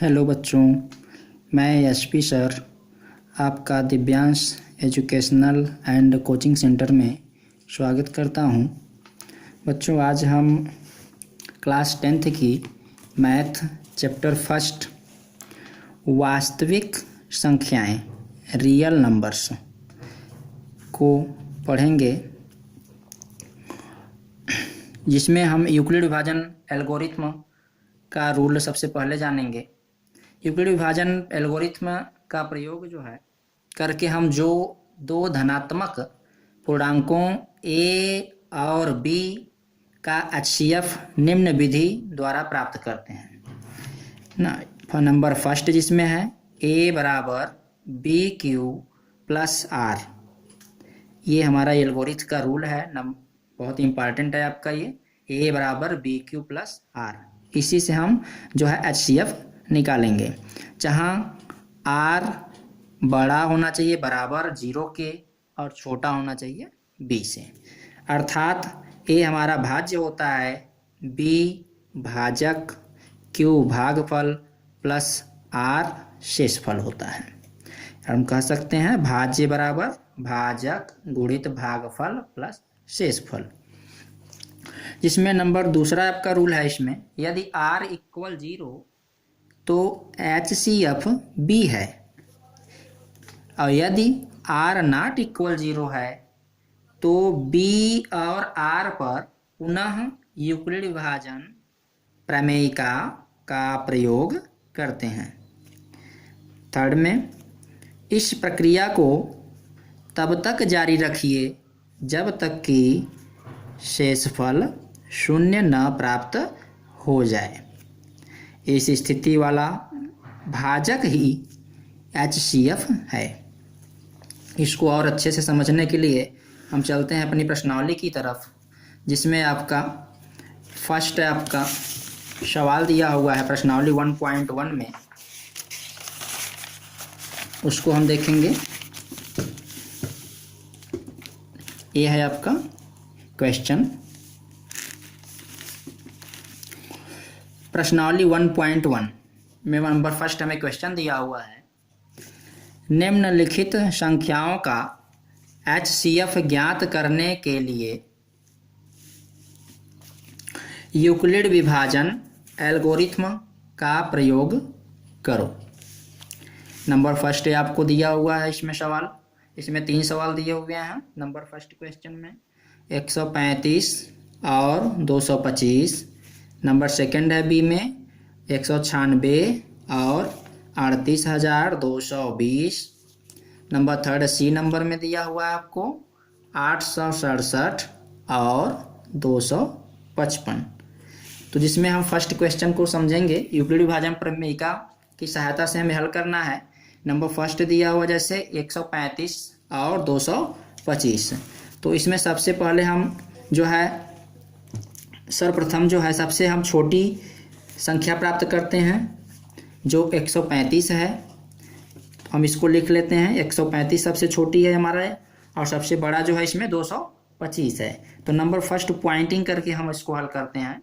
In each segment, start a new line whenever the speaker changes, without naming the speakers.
Hello बच्चों, मैं SP sir आपका Divyansh educational and coaching centre में स्वागत करता हूं। बच्चों, आज हम क्लास 10th की मैथ चैप्टर फर्स्ट वास्तविक संख्याएं रियल नंबर्स को पढ़ेंगे, जिसमें हम यूक्लिड विभाजन एल्गोरिथ्म का रूल सबसे पहले जानेंगे। यूक्लिड विभाजन एल्गोरिथ्म का प्रयोग जो है करके हम जो दो धनात्मक पूर्णांकों a और b का HCF निम्न विधि द्वारा प्राप्त करते हैं ना। नंबर फर्स्ट जिसमें है a बराबर बी क्यू प्लस आर, ये हमारा एल्गोरिथ्म का रूल है। बहुत इंपॉर्टेंट है आपका ये a बराबर बी क्यू प्लस आर। इसी से हम जो है HCF निकालेंगे, जहाँ r बड़ा होना चाहिए बराबर 0 के और छोटा होना चाहिए b से। अर्थात a हमारा भाज्य होता है b भाजक q भागफल प्लस r शेषफल होता है। हम कह सकते हैं भाज्य बराबर भाजक गुणित भागफल प्लस शेषफल। जिसमें नंबर दूसरा आपका रूल है, इसमें यदि r इक्वल 0 तो HCF B है, और यदि R नॉट इक्वल 0 है तो B और R पर पुनः यूक्लिड विभाजन प्रमेयिका का प्रयोग करते हैं। थर्ड में, इस प्रक्रिया को तब तक जारी रखिए जब तक कि शेषफल शून्य न प्राप्त हो जाए। इस स्थिति वाला भाजक ही HCF है। इसको और अच्छे से समझने के लिए हम चलते हैं अपनी प्रश्नावली की तरफ, जिसमें आपका फर्स्ट आपका सवाल दिया हुआ है प्रश्नावली 1.1 में। उसको हम देखेंगे। ये है आपका क्वेश्चन, प्रश्नावली 1.1 में नंबर फर्स्ट हमें क्वेश्चन दिया हुआ है, निम्नलिखित संख्याओं का HCF ज्ञात करने के लिए यूक्लिड विभाजन एल्गोरिथ्म का प्रयोग करो। नंबर फर्स्ट आपको दिया हुआ है इसमें सवाल, इसमें 3 सवाल दिए हुए हैं। नंबर फर्स्ट क्वेश्चन में 135 और 225। नंबर सेकंड है बी में 196 और 38,220। नंबर थर्ड सी नंबर में दिया हुआ है आपको 867 और 255। तो जिसमें हम फर्स्ट क्वेश्चन को समझेंगे, यूक्लिड विभाजन प्रमेयिका की सहायता से हमें हल करना है। नंबर फर्स्ट दिया हुआ जैसे 135 और 225। तो इसमें सबसे पहले हम जो है सर्वप्रथम जो है सबसे हम छोटी संख्या प्राप्त करते हैं जो 135 है। हम इसको लिख लेते हैं, 135 सबसे छोटी है हमारा, और सबसे बड़ा जो है इसमें 225 है। तो नंबर फर्स्ट पॉइंटिंग करके हम इसको हल करते हैं।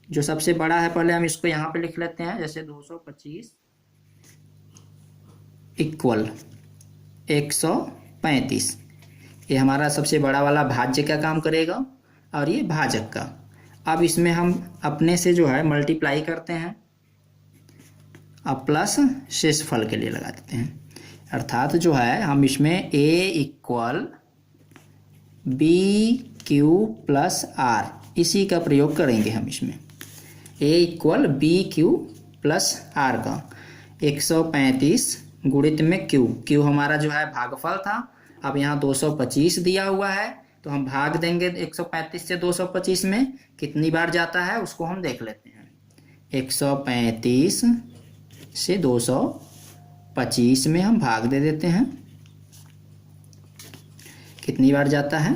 जो सबसे बड़ा है पहले हम इसको यहाँ पे लिख लेते हैं, जैसे 225 इक्वल 135। ये हमारा सबसे बड़ा वाला भाज्य का काम करेगा और ये भाजक का। अब इसमें हम अपने से जो है मल्टीप्लाई करते हैं, अब प्लस शेषफल के लिए लगा देते हैं। अर्थात जो है हम इसमें a equal B Q plus R, इसी का प्रयोग करेंगे हम इसमें। a equal B Q plus R का 135 गुणित में q हमारा जो है भागफल था। अब यहाँ 225 दिया हुआ है, तो हम भाग देंगे 135 से 225 में। कितनी बार जाता है उसको हम देख लेते हैं। 135 से 225 में हम भाग दे देते हैं। कितनी बार जाता है?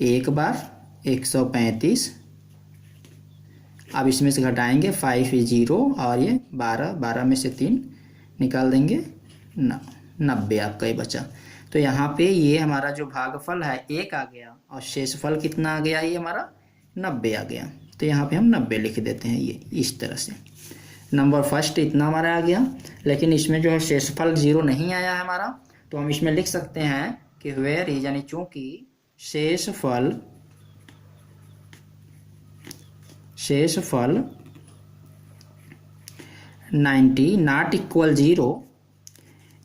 एक बार 135। अब इसमें से घटाएंगे 5 0 और ये 12 में से 3 निकाल देंगे, 90 आपका ये बचा। तो यहाँ पे ये हमारा जो भागफल है 1 आ गया और शेषफल कितना आ गया, ये हमारा 90 आ गया। तो यहाँ पे हम 90 लिख देते हैं, ये इस तरह से। नंबर फर्स्ट इतना हमारा आ गया, लेकिन इसमें जो है शेषफल 0 नहीं आया है हमारा, तो हम इसमें लिख सकते हैं कि वेयर इज, यानी चूंकि शेषफल 90 नॉट इक्वल 0,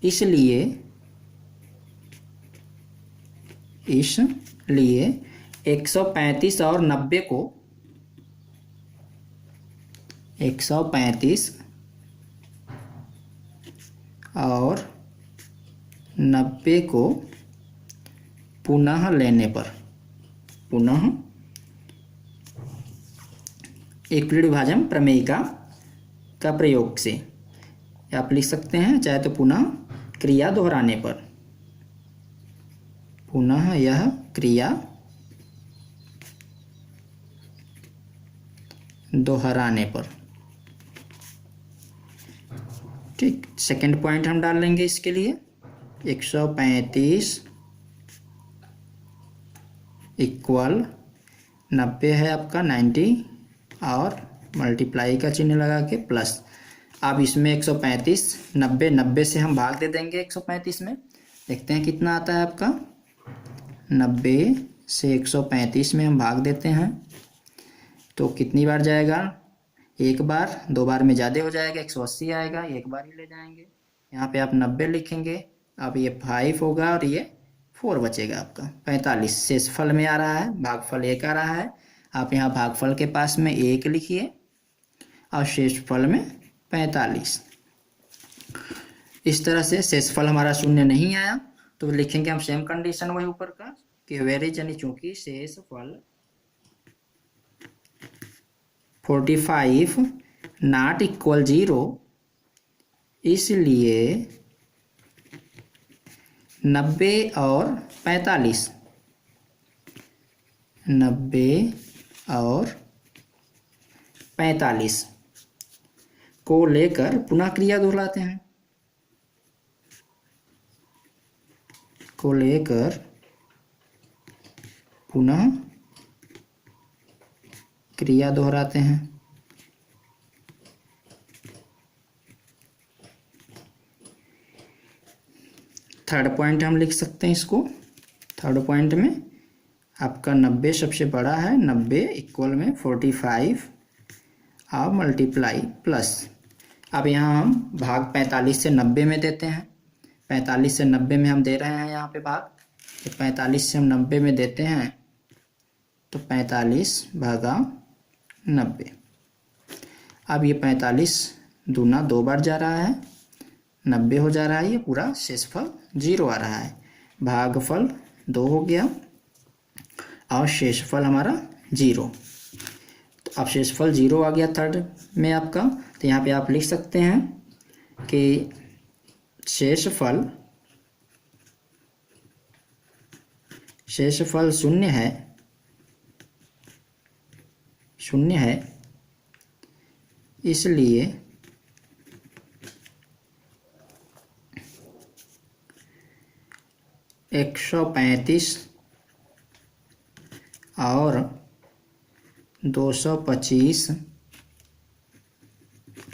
इसलिए 135 और 90 को 135 और 90 को पुनः लेने पर, पुनः यूक्लिड विभाजन प्रमेय का प्रयोग से, आप लिख सकते हैं चाहे तो पुनः क्रिया दोहराने पर, पुनः यह क्रिया दोहराने पर। ठीक, सेकंड पॉइंट हम डाल लेंगे इसके लिए, 135 इक्वल 90 है आपका 90 और मल्टीप्लाई का चिन्ह लगा के प्लस। अब इसमें 135 90 से हम भाग दे देंगे 135 में, देखते हैं कितना आता है आपका। 90 से 135 में हम भाग देते हैं तो कितनी बार जाएगा, एक बार, दो बार में ज़्यादा हो जाएगा, 180 आएगा, एक बार ही ले जाएंगे। यहाँ पे आप 90 लिखेंगे, अब ये 5 होगा और ये 4 बचेगा आपका 45। शेषफल में आ रहा है, भागफल 1 आ रहा है, आप यहाँ भागफल के पास में 1 लिखिए और शेषफल में 45। इस तरह से शेषफल हमारा 0 नहीं आया तो लिखेंगे हम सेम कंडीशन वही ऊपर का कि वेरिज, यानी चूंकि शेषफल 45 नॉट इक्वल 0, इसलिए 90 और 45 को लेकर पुनः क्रिया दोहराते हैं, को लेकर पुनः क्रिया दोहराते हैं। थर्ड पॉइंट हम लिख सकते हैं इसको, थर्ड पॉइंट में आपका 90 सबसे बड़ा है, 90 इक्वल में 45 और मल्टीप्लाई प्लस। अब यहाँ हम भाग 45 से 90 में देते हैं, 45 से 90 में हम दे रहे हैं यहाँ पे भाग, तो 45 से हम 90 में देते हैं तो 45 भागा 90। अब ये 45 दूना 2 बार जा रहा है, 90 हो जा रहा है, ये पूरा शेषफल 0 आ रहा है, भागफल 2 हो गया और शेषफल हमारा 0। तो अब शेषफल 0 आ गया थर्ड में आपका, तो यहाँ पे आप लिख सकते हैं कि शेषफल 0 है, इसलिए 135 और 225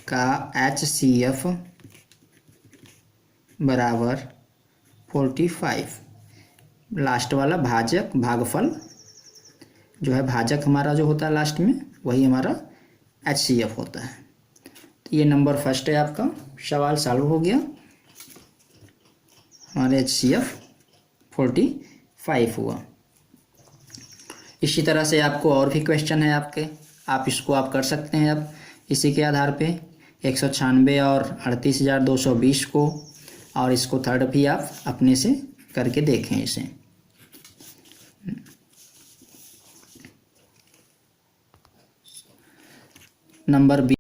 का HCF बराबर 45। लास्ट वाला भाजक, भागफल जो है, भाजक हमारा जो होता है लास्ट में, वही हमारा HCF होता है। तो ये नंबर फर्स्ट है आपका, सवाल सॉल्व हो गया, हमारे HCF 45 हुआ। इसी तरह से आपको और भी क्वेश्चन है आपके, आप इसको आप कर सकते हैं। अब इसी के आधार पे 196 और 38,220 को, और इसको थर्ड भी आप अपने से करके देखें इसे। नंबर